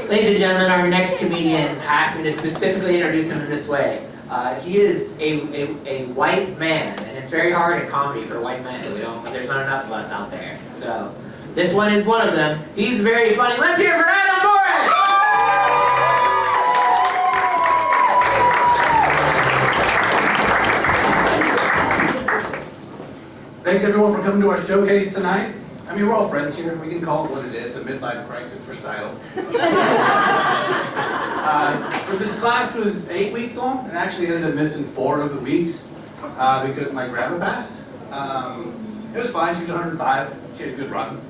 Ladies and gentlemen, our next comedian asked me to specifically introduce him in this way. He is a white man, and it's very hard in comedy for white men. There's not enough of us out there. So this one is one of them. He's very funny. Let's hear it for Adam Morris! Thanks everyone for coming to our showcase tonight. I mean, we're all friends here. We can call it what it is, a midlife crisis for Seidel. So this class was 8 weeks long, and I actually ended up missing 4 of the weeks because my grandma passed. It was fine, she was 105, she had a good run.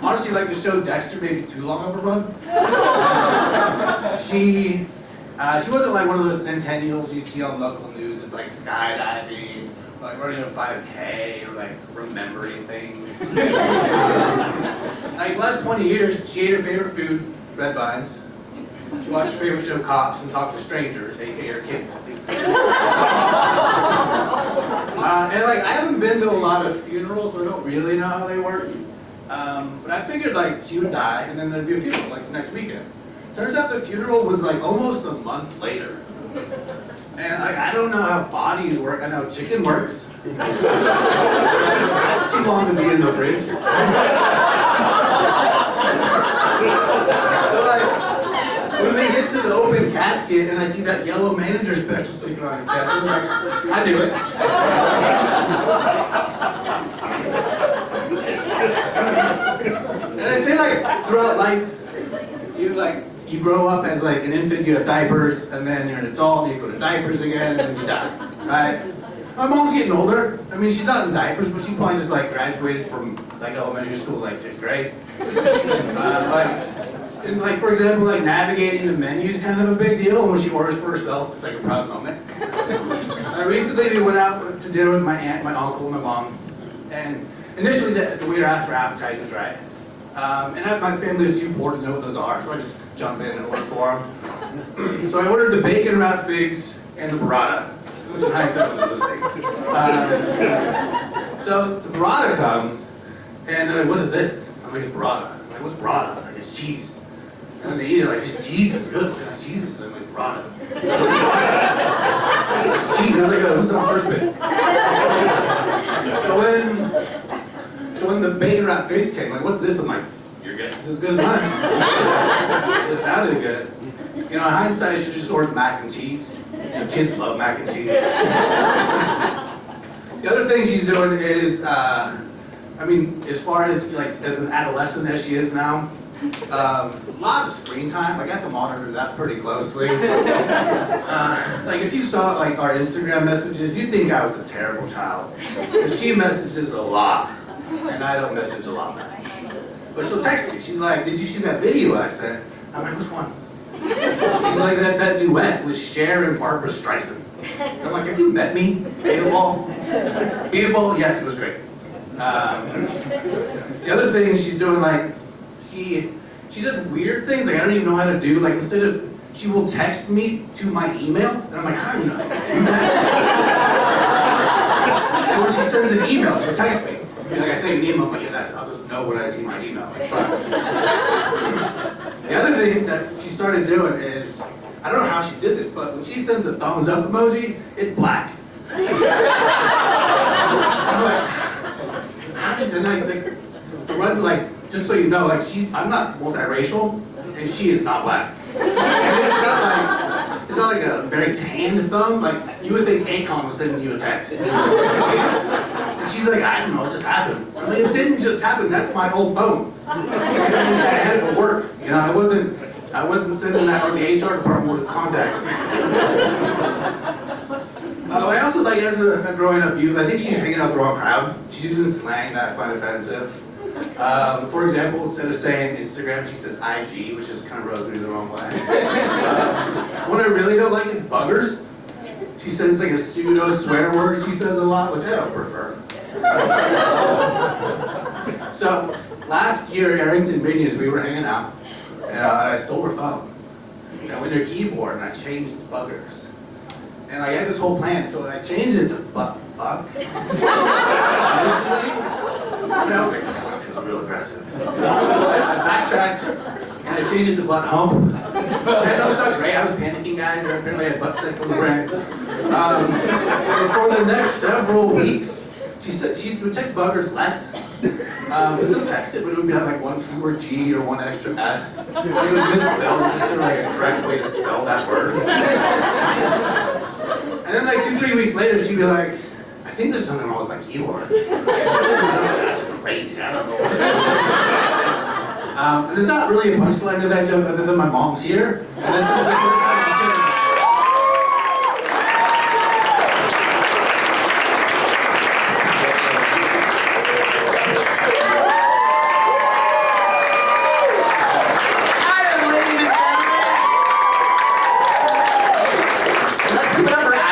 Honestly, like the show Dexter, maybe too long of a run. She wasn't like one of those centennials you see on local news. It's like skydiving, like running a 5K, or like remembering things. Like the last 20 years, she ate her favorite food, red vines. She watched her favorite show, Cops, and talked to strangers, aka her kids. And like, I haven't been to a lot of funerals, so I don't really know how they work. But I figured like she would die, and then there'd be a funeral like next weekend. Turns out the funeral was like almost a month later. And like, I don't know how bodies work. I know chicken works. That's too long to be in the fridge. So like, when we get to the open casket and I see that yellow manager special sticker on her chest, I was like, I knew it. And I say like, throughout life, you grow up as like an infant, you have diapers, and then you're an adult, and you go to diapers again, and then you die, right? My mom's getting older. I mean, she's not in diapers, but she probably just like graduated from like elementary school, like 6th grade. And like, for example, like navigating the menu is kind of a big deal. When she orders for herself, it's like a proud moment. Recently, we went out to dinner with my aunt, my uncle, and my mom. And initially, the waiter asked for appetizers, right? And my family was too poor to know what those are, so I just jump in and order for them. So I ordered the bacon wrapped figs and the burrata, which in hindsight was a mistake. So the burrata comes, and they're like, "What is this?" I'm like, "It's burrata." I'm like, "What's burrata?" I'm like, "It's cheese." And then they eat it like, "It's cheese, it's good." What kind of cheese is it? I'm like, "Burrata." What's burrata? It's just cheese. I was like, "Who's on first bit?" So when the bacon wrapped figs came, like, "What's this?" I'm like, "Your guess is as good as mine." It just sounded good. You know, in hindsight, I should just order mac and cheese. You know, kids love mac and cheese. The other thing she's doing is, I mean, as far as like as an adolescent as she is now, a lot of screen time. Like, I have to monitor that pretty closely. Like, if you saw like our Instagram messages, you'd think I was a terrible child. But she messages a lot, and I don't message a lot back. But she'll text me. She's like, "Did you see that video I sent?" I'm like, "Which one?" She's like, that duet with Cher and Barbara Streisand. I'm like, "Have you met me? Beatable? Yes, it was great." The other thing she's doing, like, she does weird things, like I don't even know how to do. Like, instead of, she will text me to my email, and I'm like, "I don't even know how to do that." And when she sends an email, she'll text me. Like, I say an email, I'm like, "Yeah, I'll just know when I see my email. It's fine." The other thing that she started doing is, I don't know how she did this, but when she sends a thumbs up emoji, it's black. And I'm like, how did, and like, to run, like, just so you know, like, I'm not multiracial, and she is not black. And it's not like a very tanned thumb. Like, you would think Akon was sending you a text. And she's like, "I don't know, it just happened." I'm like, "It didn't just happen, that's my old phone." And I had it for work. You know, I wasn't sending that, or the HR department would have contacted me. I also, like, as a growing up youth, I think she's hanging out with the wrong crowd. She's using slang that I find offensive. For example, instead of saying Instagram, she says IG, which just kind of rubs me the wrong way. What I really don't like is buggers. She says it's like a pseudo swear word she says a lot, which I don't prefer. So, last year at Arrington Vineyards, we were hanging out, and I stole her phone. And I went to her keyboard and I changed buggers. And I had this whole plan, so I changed it to butt fuck. Initially, and I was like, "Oh, that feels real aggressive." So I backtracked, and I changed it to butt hump. And no, it's not great. I was panicking, guys. And apparently I had butt sex on the brain. But for the next several weeks, she said she would text buggers less. We still text it, but it would be like one fewer G or one extra S. It was misspelled. Is there like a correct way to spell that word? And then like 2-3 weeks later, she'd be like, I think there's something wrong with my keyboard. That's crazy. I don't know what. And there's not really a punchline to that joke other than my mom's here. And this is the